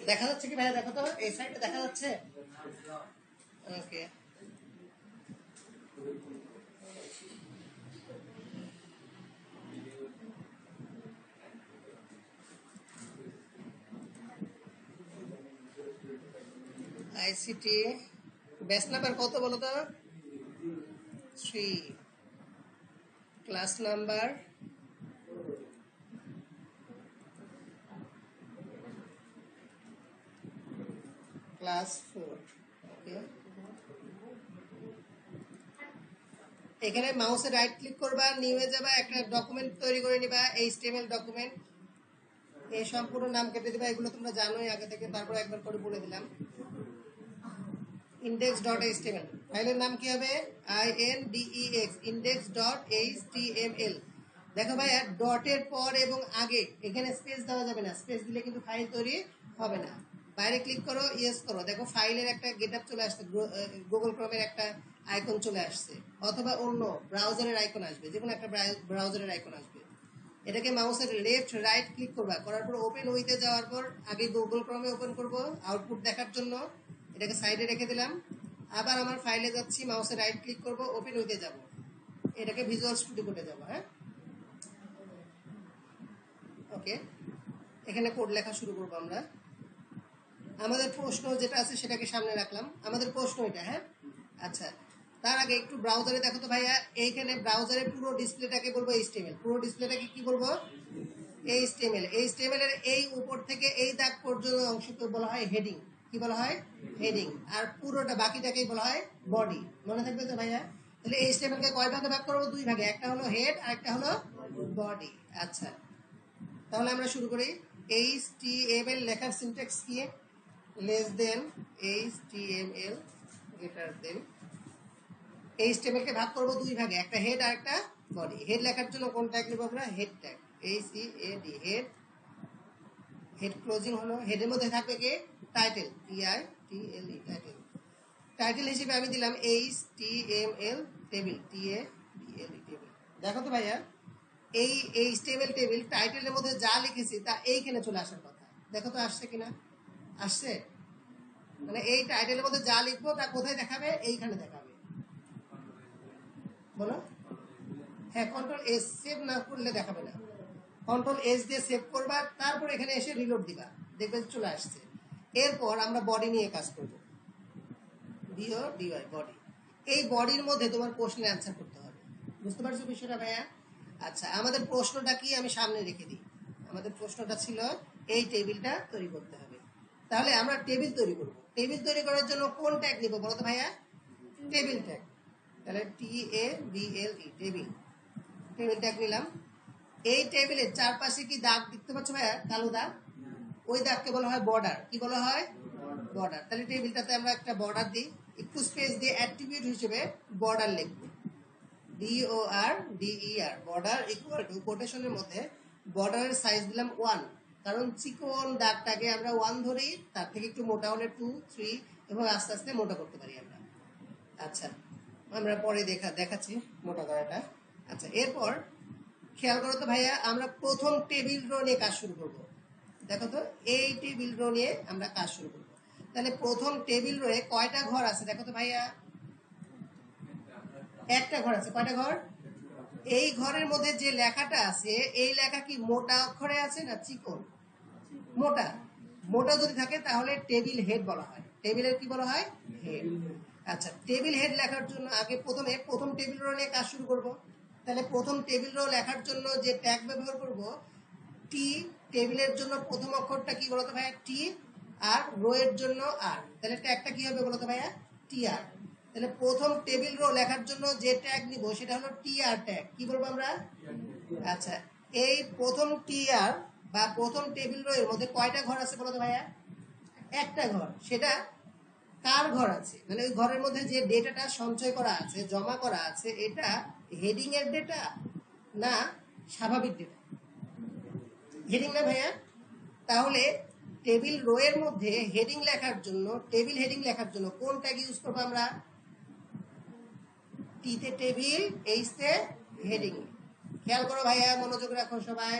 দেখা যাচ্ছে কি ভাইয়া? দেখো তো এই সাইডে দেখা যাচ্ছে। ওকে, আইসিটি ব্যাচ নাম্বার কত বলো তো? 3। Class number class 4। ওকে, এখানে মাউসে রাইট ক্লিক করবা, নিয়ে যাবা, একটা ডকুমেন্ট তৈরি করে নিবা, এইচটিএমএল ডকুমেন্ট। এই সম্পূর্ণ নাম কেটে দিবা, এগুলো তোমরা জানোই আগে থেকে, তারপর একবার করে বলে দিলাম। index.html ফাইলের নাম কি হবে? index index.html। দেখো ভাই, ডটের পর এবং আগে এখানে স্পেস দেওয়া যাবে না, স্পেস দিলে কিন্তু ফাইল তৈরি হবে না। বাইরে ক্লিক করো, ইয়েস করো, দেখো ফাইলের একটা গেটআপ চলে আসছে, গুগল ক্রোমের একটা আইকন চলে আসছে, অথবা অন্য ব্রাউজারের আইকন আসবে, যে কোনো একটা ব্রাউজারের আইকন আসবে। এটাকে মাউসের লেফট রাইট ক্লিক করবা, করার পর ওপেন উইথে যাওয়ার পর আগে গুগল ক্রমে ওপেন করব আউটপুট দেখার জন্য, এটাকে সাইডে রেখে দিলাম। আবার আমার ফাইলে যাচ্ছি, মাউসে রাইট ক্লিক করব, ওপেন উইথে যাব, এটাকে ভিজুয়াল স্টুডিও কোডে যাব। হ্যাঁ, ওকে, এখানে কোড লেখা শুরু করবো আমরা। আমাদের প্রশ্ন যেটা আছে সেটাকে সামনে রাখলাম, আমাদের প্রশ্ন এটা। হ্যাঁ, আচ্ছা, তার আগে একটু ব্রাউজারে দেখো তো ভাইয়া, এইখানে ব্রাউজারে পুরো ডিসপ্লেটাকে বলবো এইচটিএমএল, পুরো ডিসপ্লেটাকে কি বলবো? এইচটিএমএল। এইচটিএমএল এর এই উপর থেকে এই দাগ পর্যন্ত অংশকে বলা হয় হেডিং। কি বলা হয়? হেডিং। আর পুরোটা বাকিটাকেই বলা হয় বডি। মনে থাকবে তো ভাইয়া? তাহলে এইচটিএমএল কে কয় ভাগে ভাগ করবো? 2 ভাগে, একটা হলো হেড আর একটা হলো বডি। আচ্ছা, তাহলে আমরা শুরু করি। এইচটিএমএল লেখার সিনট্যাক্স কি? Less than HTML, greater than. HTML কে ভাগ করবো 2 ভাগে, একটা হেড আর একটা বডি। হেড লেখার জন্য কোন ট্যাগ নেব আমরা? Head tag, HEAD, head. Head closing হলো, হেডের মধ্যে থাকবে কি? Title, TITLE, title. টাইটেল হিসেবে আমি দিলাম HTML টেবিল, TABLE, টেবিল। দেখো তো ভাইয়া, এই HTML টেবিল টাইটেলের মধ্যে যা লিখেছি তা এইখানে চলে আসার কথা। দেখো তো আসছে কিনা? আসছে। মানে এই টাইটেলের মধ্যে যা লিখবো তা কোথায় দেখাবে? এইখানে দেখাবে। বলো। হ্যাঁ, কন্ট্রোল এস, সেভ না করলে দেখাবে না। কন্ট্রোল এস দিয়ে সেভ করবা, তারপর এখানে এসে রিলোড দিবা, দেখবে চলে আসছে। এরপর আমরা বডি নিয়ে কাজ করব, DODY, বডি। এই বডির মধ্যে তোমার কোশ্চেন অ্যান্সার করতে হবে। বুঝতে পারছো বিষয়টা ভাইয়া? আচ্ছা, আমাদের প্রশ্নটা কি আমি সামনে রেখে দিই। আমাদের প্রশ্নটা ছিল এই টেবিলটা তৈরি করতে হবে। তাহলে আমরা টেবিল তৈরি করব। টেবিল তৈরি করার জন্য কোন ট্যাগ নিব বলো তো ভাইয়া? Table tag. তাহলে TABLE, টেবিল। টেবিল ট্যাগ নিলাম। এই টেবিলের চারপাশে কি দাগ দেখতে পাচ্ছ ভাইয়া? কালো দাগ, ওই দাগকে বলা হয় বর্ডার। কি বলা হয়? বর্ডার। তাহলে টেবিলটাতে আমরা একটা বর্ডার দিই, একটু স্পেস দিয়ে অ্যাট্রিবিউট হিসেবে বর্ডার লিখবো, BORDER, বর্ডার ইকুয়াল টু কোটেশনের মধ্যে বর্ডারের সাইজ দিলাম 1, কারণ চিকন দাগটাকে আমরা 1 ধরি, তার থেকে একটু মোটা হলে 2, 3 এবং আস্তে আস্তে মোটা করতে পারি আমরা। আচ্ছা, আমরা পরে দেখাচ্ছি মোটা করাটা। আচ্ছা, এরপর খেয়াল করো তো ভাইয়া, আমরা প্রথম টেবিল রো নিয়ে কাজ শুরু করব। দেখো তো, এই টেবিল রো নিয়ে আমরা কাজ শুরু করব। তাহলে প্রথম টেবিল রোয়ে কয়টা ঘর আছে দেখো তো ভাইয়া? একটা ঘর আছে। কয়টা ঘর? এই ঘরের মধ্যে যে লেখাটা আছে, এই লেখা কি মোটা অক্ষরে আছে না চিকন? মোটা। মোটা যদি থাকে তাহলে টেবিল হেড বলা হয়। টেবিলের কি বলা হয়? হেড। আচ্ছা, টেবিল হেড লেখার জন্য আগে প্রথম টেবিল রো নিয়ে কাজ শুরু করব। তাহলে প্রথম টেবিল রো লেখার জন্য যে ট্যাগ ব্যবহার করব, টি। টেবিলের জন্য প্রথম অক্ষরটা কি বলতো ভাইয়া? টি। আর রো এর জন্য আর। তাহলে ট্যাগটা কি হবে বলতো ভাইয়া? TR। তাহলে প্রথম টেবিল রো লেখার জন্য যে ট্যাগ নিব সেটা হলো TR ট্যাগ। কি বলবো আমরা? আচ্ছা, এই প্রথম TR বা প্রথম টেবিল রো এর মধ্যে কয়টা ঘর আছে বলতো ভাইয়া? একটা ঘর। সেটা কার ঘর আছে? মানে ওই ঘরের মধ্যে যে ডেটাটা সঞ্চয় করা আছে, জমা করা আছে, এটা হেডিং এর ডেটা না স্বাভাবিক ডেটা? হেডিং না ভাইয়া? তাহলে টেবিল রো এর মধ্যে হেডিং লেখার জন্য, টেবিল হেডিং লেখার জন্য কোন ট্যাগ ইউজ করবো আমরা? টি তে টেবিল, এইচ তে হেডিং। খেয়াল করো ভাইয়া, মনোযোগ রাখো সবাই।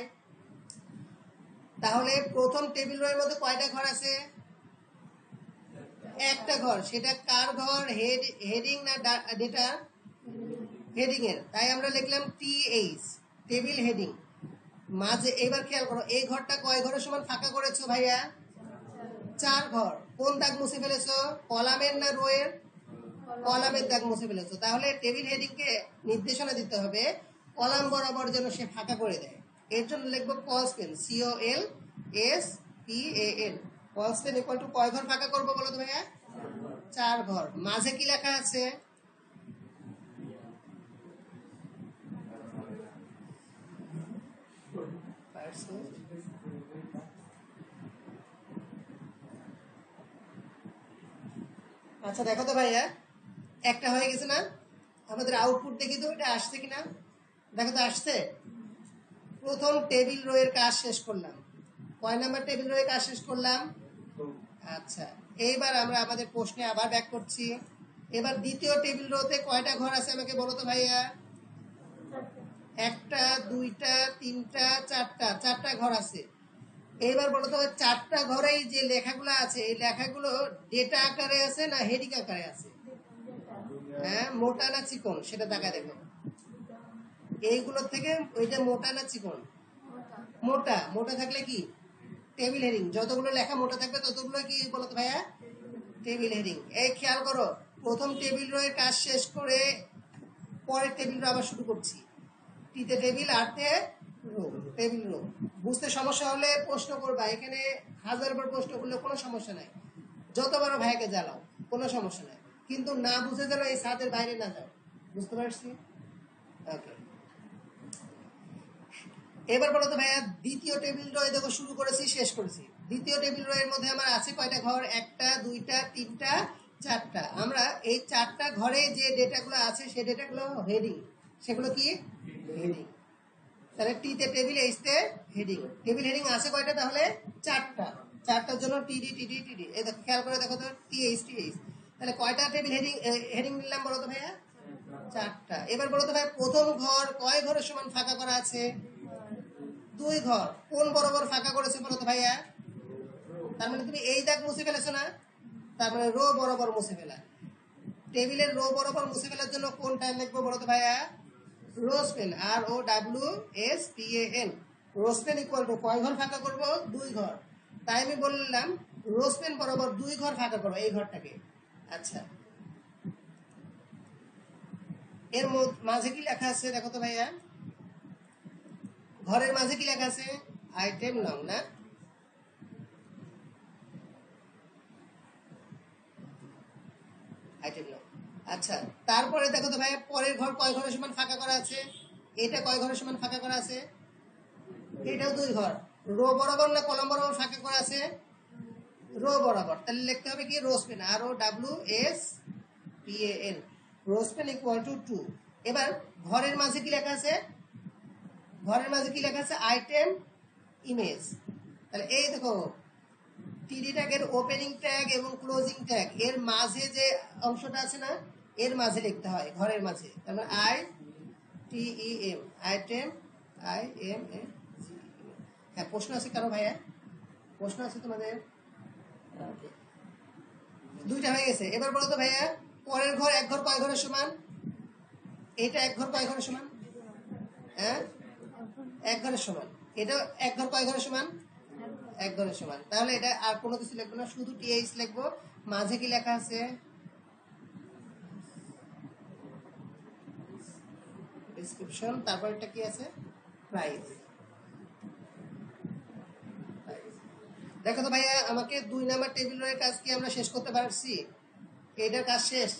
তাহলে প্রথম টেবিল রো এর মধ্যে কয়টা ঘর আছে? একটা ঘর, সেটা কার ঘর? হেডিং না ডেটা হেডিং এর, তাই আমরা লিখলাম TH, টেবিল হেডিং। মাঝে এবার খেয়াল করো, এই ঘরটা কয় ঘরের সমান ফাঁকা করেছো ভাইয়া? 4 ঘর। কোন দাগ মুছে ফেলেছো, কলামের না রোয়ের? কলামের দাগ মুছে ফেলেছো। তাহলে টেবিল হেডিং কে নির্দেশনা দিতে হবে কলাম বরাবর যেন সে ফাঁকা করে দেয়। এর জন্য লিখবো কলস্পেন, COLSPAN। কলস্পেন ইকুয়াল টু কয় ঘর ফাঁকা করবো বলো তো ভাইয়া? 4 ঘর। মাঝে কি লেখা আছে? আচ্ছা দেখো তো ভাইয়া, একটা হয়ে গেছে না? আমাদের আউটপুট দেখি তো এটা আসছে কিনা। দেখো তো আসছে। প্রথম টেবিল রো এর কাজ শেষ করলাম। কয় নাম্বার টেবিল রো এর কাজ শেষ করলাম? আচ্ছা, এইবার আমরা আমাদের প্রশ্নে আবার ব্যাক করছি। এবার দ্বিতীয় টেবিল রোতে কয়টা ঘর আছে আমাকে বলো তো ভাইয়া? একটা, দুইটা, তিনটা, চারটা ঘর আছে। এইবার বলো তো চারটা ঘরেই যে লেখাগুলো আছে, এই লেখাগুলো ডেটা আকারে আছে না হেডিং আকারে আছে? হ্যাঁ, মোটা না চিকন সেটা দেখা দেখো। এইগুলোর থেকে ওইটা মোটা না চিকন? মোটা। মোটা থাকলে কি টেবিল হেডিং। যতগুলো লেখা মোটা থাকবে ততগুলো কি বলতো ভাইয়া? Table heading. এই খেয়াল করো, প্রথম টেবিল রো এর কাজ শেষ করে পরের টেবিল রো আবার শুরু করছি। টিতে টেবিল, আরতে রো, টেবিল রো। বুঝতে সমস্যা হলে প্রশ্ন করবা, এখানে 1000 বার প্রশ্ন করলে কোনো সমস্যা নাই। যতবার ভাইয়াকে জ্বালাও, কোনো সমস্যা নাই, কিন্তু না বুঝে যেন এই ছাদের বাইরে না যাও। বুঝতে পারছি? ওকে। এবার বলো তো ভাইয়া, দ্বিতীয় টেবিল রো দেখো শুরু করেছি শেষ করেছি। দ্বিতীয় টেবিল রো এর মধ্যে আমার আছে কয়টা ঘর? একটা, দুইটা, তিনটা, চারটা। আমরা এই চারটা ঘরে যে ডেটাগুলো আছে সেই ডেটাগুলো হেডিং, সেগুলো কি হেডিং। তাহলে টিতে টেবিল, এইচতে হেডিং। টেবিল হেডিং আছে কয়টা তাহলে? চারটা। চারটার জন্য টিডি টিডি টিডি। এই দেখো খেয়াল করে দেখো তো, টিএইচ টিএইচ। তাহলে কয়টা টেবিল হেডিং হেডিং নিলাম বলো তো ভাইয়া? চারটা। এবার বলো তো ভাই, প্রথম ঘর কয় ঘরের সমান ফাঁকা করা আছে? 2 ঘর। কোন বরাবর ফাঁকা করেছে বলো তো ভাইয়া? তার মানে তুমি এই দাগ মুছে ফেলেছো না? তার মানে রো বরাবর মুছে ফেলা। টেবিলের রো বরাবর মুছে ফেলার জন্য কোন টাইম লিখবো বলো তো ভাইয়া? রোসপেন, ROWSPAN। রোসপেন ইকুয়াল টু কয় ঘর ফাঁকা করবো? 2 ঘর। তাই আমি বললাম রোসপেন বরাবর 2 ঘর ফাঁকা করবো এই ঘরটাকে। আচ্ছা, এর মাঝে কি লেখা আছে দেখো তো ভাইয়া? ঘরের মাঝে কি লেখা আছে? আইটেম নাও না? আইটেম নাও। আচ্ছা, তারপরে দেখো তো ভাইয়া, পরের ঘর কয় ঘরের সমান ফাঁকা করা আছে? এটা কয় ঘরের সমান ফাঁকা করা আছে? এটাও 2 ঘর। রো বরাবর না কলাম বরাবর ফাঁকা করা আছে? রো বরাবর। তাহলে লিখতে হবে কি? Rowspan, ROWSPAN। Rowspan equal to 2। এবার ঘরের মাঝে কি লেখা আছে? ঘরের মাঝে কি লেখা আছে? Item image. তাহলে এই দেখো, টিডি ট্যাগের ওপেনিং ট্যাগ এবং ক্লোজিং ট্যাগ এর মাঝে যে অংশটা আছে না, এর মাঝে লিখতে হয় ঘরের মাঝে। তার মানে ITEM, আইটেম, IMA। হ্যাঁ, প্রশ্ন আছে কারো ভাইয়া? প্রশ্ন আছে তোমাদের? দুইটা হয়ে গেছে। এবার বলো তো ভাইয়া, পরের ঘর এক ঘর কয় ঘরের সমান? এটা এক ঘর কয় ঘরের সমান? হ্যাঁ, 1 ঘরের সমান। এটা এক ঘর কয় ঘরের সমান? 1 ঘরের সমান। তাহলে এটা আর কোনো কিছু লিখবো না, শুধু TH লিখবো। মাঝে কি লেখা আছে? ডেসক্রিপশন। তারপর এটা কি আছে? প্রাইস। দেখো তো ভাইয়া, আমাকে 2 নাম্বার টেবিল এর কাজ কি আমরা শেষ করতে পারছি? এটার কাজ শেষ।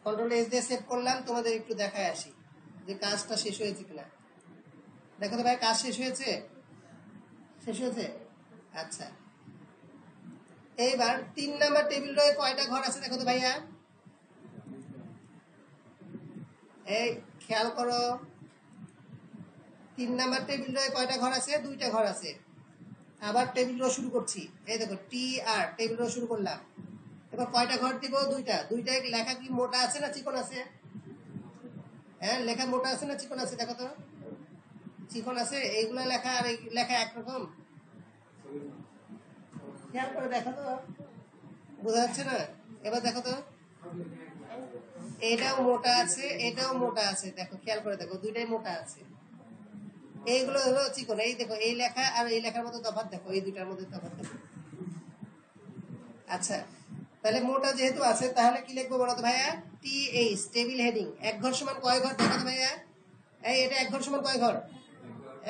কন্ট্রোল এস দিয়ে সেভ করলাম, তোমাদের একটু দেখায় আসি যে কাজটা শেষ হয়েছে কিনা। দেখো তো ভাই, কাজ শেষ হয়েছে? শেষ হয়েছে। আচ্ছা, এইবার 3 নাম্বার টেবিল রয়ে কয়টা ঘর আছে দেখো তো ভাইয়া? এই খেয়াল করো, 3 নাম্বার টেবিল রয়ে কয়টা ঘর আছে? 2টা ঘর আছে। আবার টেবিল রো শুরু করছি। এই দেখো TR, টেবিল রো শুরু করলাম। এবার কয়টা ঘর দিব? 2টা। 2টায় লেখা কি মোটা আছে না চিকন আছে? হ্যাঁ, লেখা মোটা আছে না চিকন আছে? দেখো তো, চিকন আছে। এইগুলা লেখা আর এই লেখা একরকম? খেয়াল করে দেখো তো। বোঝা যাচ্ছে না? এবার দেখো তো, এটাও মোটা আছে, এটাও মোটা আছে, দেখো খেয়াল করে দেখো, দুইটাই মোটা আছে। এইগুলো হলো চিকন। এই দেখো, এই লেখা আর এই লেখার মধ্যে তফাৎ দেখো, এই দুইটার মধ্যে তফাৎ দেখো। আচ্ছা, তাহলে মোটা যেহেতু আছে, তাহলে কি লিখবো বলো তো ভাইয়া? TH, table heading. এক ঘর সমান কয় ঘর দেখো তো ভাইয়া? এই এটা এক ঘর সমান কয় ঘর?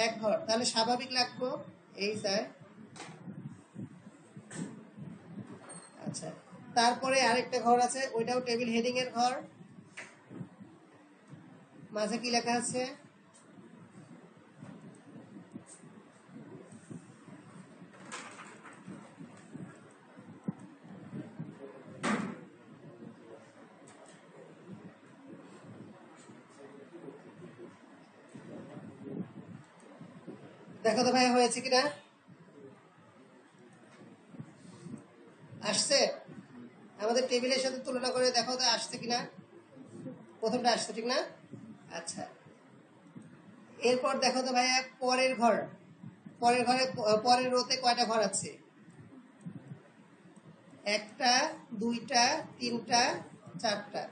এক ঘর, তাহলে স্বাভাবিক লাগবো এই স্যার। আচ্ছা, তারপরে আরেকটা ঘর আছে, ওইটাও টেবিল হেডিং এর ঘর। মাঝে কি লেখা আছে? দেখো তো ভাইয়া হয়েছে কিনা, আসছে? আমাদের টেবিলের সাথে তুলনা করে দেখো তো আসছে কিনা। প্রথমটা আসছে, ঠিক না? আচ্ছা, এরপর দেখো তো ভাইয়া পরের ঘর। পরের ঘরে, পরের রোতে কয়টা ঘর আছে? একটা, দুইটা, তিনটা, চারটা।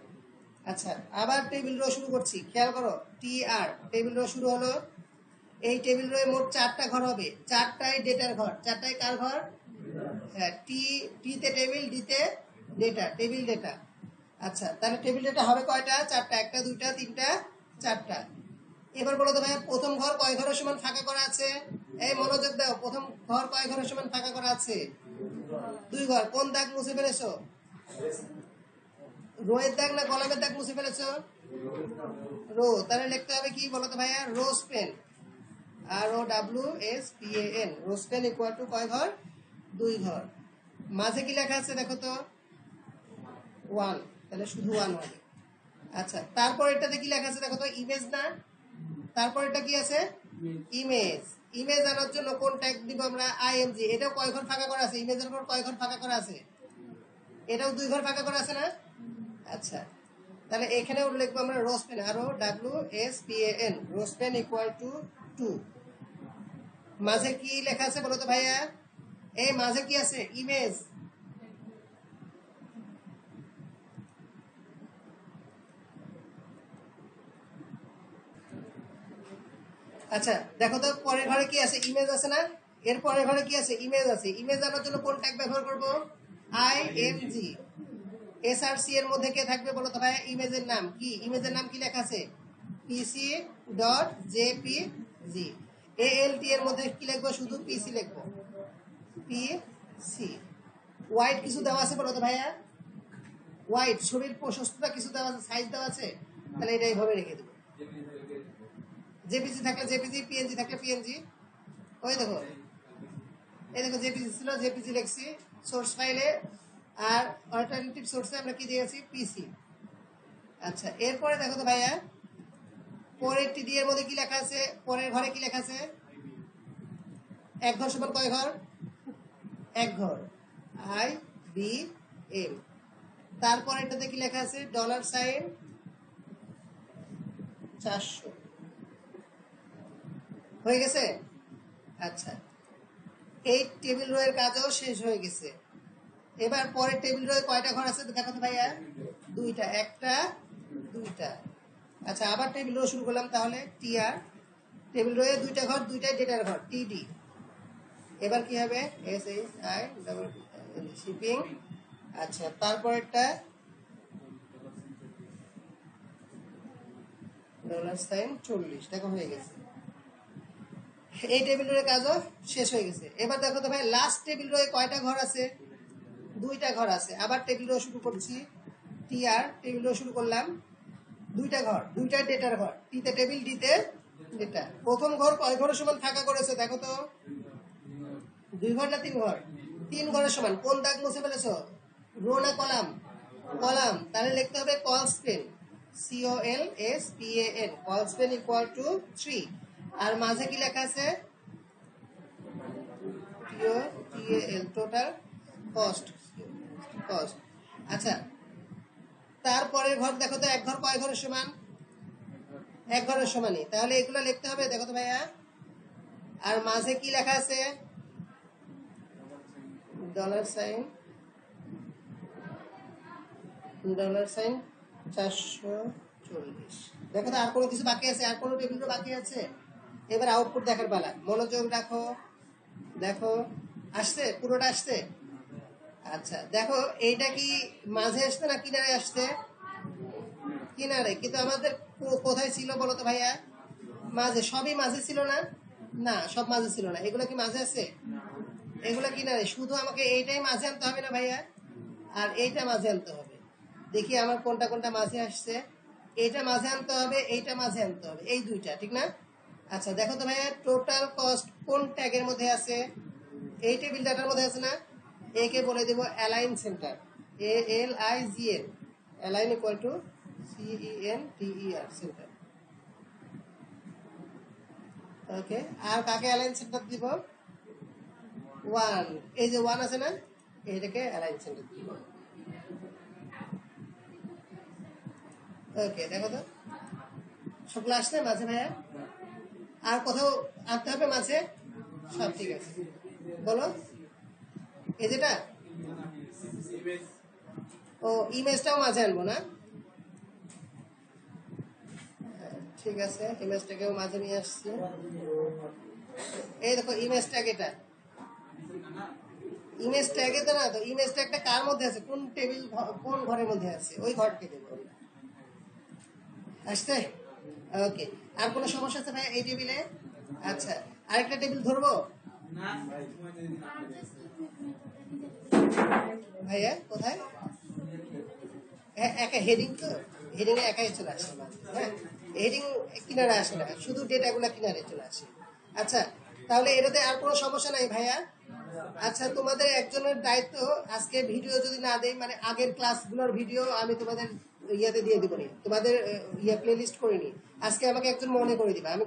আচ্ছা, আবার টেবিল রো শুরু করছি, খেয়াল করো। TR, টেবিল রো শুরু হলো। এই টেবিল রোয়ে মোট চারটা ঘর হবে, চারটাই ডেটার ঘর। চারটাই কার ঘর? হ্যাঁ, টি তে টেবিল, ডি তে ডেটা, টেবিল ডেটা। আচ্ছা, তাহলে টেবিল ডেটা হবে কয়টা? চারটা। একটা, দুইটা, তিনটা, চারটা। এবার বলো তো ভাইয়া, প্রথম ঘর কয় ঘরের সমান ফাঁকা করা আছে? এই মনোযোগ দাও, প্রথম ঘর কয় ঘরের সমান ফাঁকা করা আছে? দুই ঘর। কোন দাগ মুছে ফেলেছো? রোয়ের দাগ না কলামের দাগ মুছে ফেলেছো? রো। তাহলে লিখতে হবে কি বলো তো ভাইয়া? Rowspan, ROWSPAN, rowspan equal to কয় ঘর? দুই ঘর। মাঝে কি লেখা আছে দেখো তো? 1, তাহলে শুধু 1 হবে। আচ্ছা, তারপর এটাতে কি লেখা আছে দেখো তো? ইমেজ না? তারপর এটা কি আছে? ইমেজ। ইমেজ আনার জন্য কোন ট্যাগ দিব আমরা? IMG। এটাও কয় ঘর ফাঁকা করা আছে? ইমেজের পর কয় ঘর ফাঁকা করা আছে? এটাও দুই ঘর ফাঁকা করা আছে না? আচ্ছা, তাহলে এখানে লিখবো আমরা রোস্পেন, ROWSPAN, রোস্পেন ইকুয়াল টু 2। মাঝে কি লেখা আছে বলো তো ভাইয়া? এই মাঝে কি আছে? ইমেজ। আচ্ছা, দেখো তো পরের ঘরে কি আছে? ইমেজ আছে না? এর পরের ঘরে কি আছে? ইমেজ আছে। ইমেজ আনার জন্য কোন ট্যাগ ব্যবহার করব? IMG। SRC এর মধ্যে কে থাকবে বলো তো ভাইয়া? ইমেজের নাম কি? ইমেজের নাম কি লেখা আছে? PC.jpg। ALT এর মধ্যে কি লিখবো? শুধু PC লিখবো, PC। ওয়াইড কিছু দেওয়া আছে বলো তো ভাইয়া? ওয়াইড, ছবির প্রশস্ততা কিছু দেওয়া আছে, সাইজ দেওয়া আছে, তাহলে এটা এইভাবে রেখে দেবো। জেপিজি থাকলে জেপিজি, পিএনজি থাকলে পিএনজি। ওই দেখো, এই দেখো জেপিজি ছিল, জেপিজি লিখছি সোর্স ফাইলে, আর অল্টারনেটিভ সোর্সে আমরা কি দিয়েছি? পিসি। আচ্ছা, এরপরে দেখো তো ভাইয়া, পরের টিডি এর মধ্যে কি লেখা আছে? পরের ঘরে কি লেখা আছে? এক ঘর সমান কয় ঘর? এক ঘর, IBM। তারপরে এটাতে কি লেখা আছে? $, 400। হয়ে গেছে? আচ্ছা, এই টেবিল রো এর কাজও শেষ হয়ে গেছে। এবার পরের টেবিল রোয়ে কয়টা ঘর আছে দেখো তো ভাইয়া? দুইটা। একটা, দুইটা। আচ্ছা, আবার টেবিল রো শুরু করলাম, তাহলে TR, টেবিল রোয়ে দুইটা ঘর, দুইটাই ডেটার ঘর, TD। এবার কি হবে? SHI shipping. আচ্ছা, তারপরেরটা $40, দেখো হয়ে গেছে। এই টেবিল রোয়ের কাজও শেষ হয়ে গেছে। এবার দেখো তো ভাই, লাস্ট টেবিল রোয়ে কয়টা ঘর আছে? দুইটা ঘর আছে। আবার টেবিল রো শুরু করছি, TR, টেবিল রো শুরু করলাম। দুইটা ঘর, দুইটা ডেটার ঘর, টিতে টেবিল, ডিতে ডেটা। প্রথম ঘর কয় ঘরের সমান ফাঁকা করেছে দেখো তো? দুই ঘর না তিন ঘর? তিন ঘরের সমান। কোন দাগ মুছে ফেলেছো? রো না কলাম? কলাম। তাহলে লিখতে হবে কলস্পেন, COLSPAN, কলস্পেন ইকুয়াল টু 3। আর মাঝে কি লেখা আছে? TOTAL, total cost, cost. আচ্ছা, তারপরের ঘর দেখো তো, এক ঘর কয় ঘরের সমান? এক ঘরের সমানই। তাহলে এগুলো লিখতে হবে, দেখো তো ভাইয়া। আর মাঝে কি লেখা আছে? $, $440। দেখো তো আর কোনো কিছু বাকি আছে, আর কোনো টেবিল বাকি আছে? এবার আউটপুট দেখার পালা, মনোযোগ রাখো। দেখো আসছে, পুরোটা আসছে। আচ্ছা দেখো, এইটা কি মাঝে আসছে না কিনারে আসছে? কিনারে। কিন্তু আমাদের কোথায় ছিল বলো তো ভাইয়া? মাঝে। সবই মাঝে ছিল না? না, সব মাঝে ছিল না। এগুলো কি মাঝে আছে? এগুলো কিনারে। শুধু আমাকে এইটাই মাঝে আনতে হবে না ভাইয়া, আর এইটা মাঝে আনতে হবে। দেখি আমার কোনটা কোনটা মাঝে আসছে। এইটা মাঝে আনতে হবে, এইটা মাঝে আনতে হবে, এই দুইটা, ঠিক না? আচ্ছা দেখো তো ভাইয়া, টোটাল কস্ট কোন ট্যাগের মধ্যে আছে? এই টেবিল ডাটার মধ্যে আছে না? একে বলে দেব align center, ALIGN, align equal to CENTER, center. Okay, আর কাকে অ্যালাইন সেন্টার দিব? 1, এই যে 1 আছে না, এইটাকে অ্যালাইন সেন্টার দিব। ওকে দেখো তো সবগুলো আসছে মাঝে ভাইয়া? আর কোথাও আনতে হবে মাঝে? সব ঠিক আছে, বলো। এই যেটা, ও ইমেজটাও মাঝে আনবো না? ঠিক আছে, ইমেজটাকেও মাঝে নিয়ে আসছি। এই দেখো ইমেজ ট্যাগ, এটা ইমেজ ট্যাগে তো না, তো ইমেজ ট্যাগটা কার মধ্যে আছে, কোন টেবিল, কোন ঘরের মধ্যে আছে, ওই ঘরকে দেবো। আসছে? ওকে, আর কোনো সমস্যা আছে ভাই এই টেবিলে? আচ্ছা, আরেকটা টেবিল ধরবো ভাইয়া, কোথায়? একা হেডিং, তো হেডিং এ একাই চলে আসে মাঝে, হ্যাঁ হেডিং কিনারে আসে না, শুধু ডেটাগুলো কিনারে চলে আসে। আচ্ছা, তাহলে এটাতে আর কোনো সমস্যা নাই ভাইয়া? আচ্ছা, তোমাদের একজনের দায়িত্ব, আজকে ভিডিও যদি না দেই, মানে আগের ক্লাসগুলোর ভিডিও আমি তোমাদের ইয়াতে দিয়ে দিব, তোমাদের ইয়া প্লে লিস্ট করে নি, আজকে আমাকে একজন মনে করে দিবা। আমি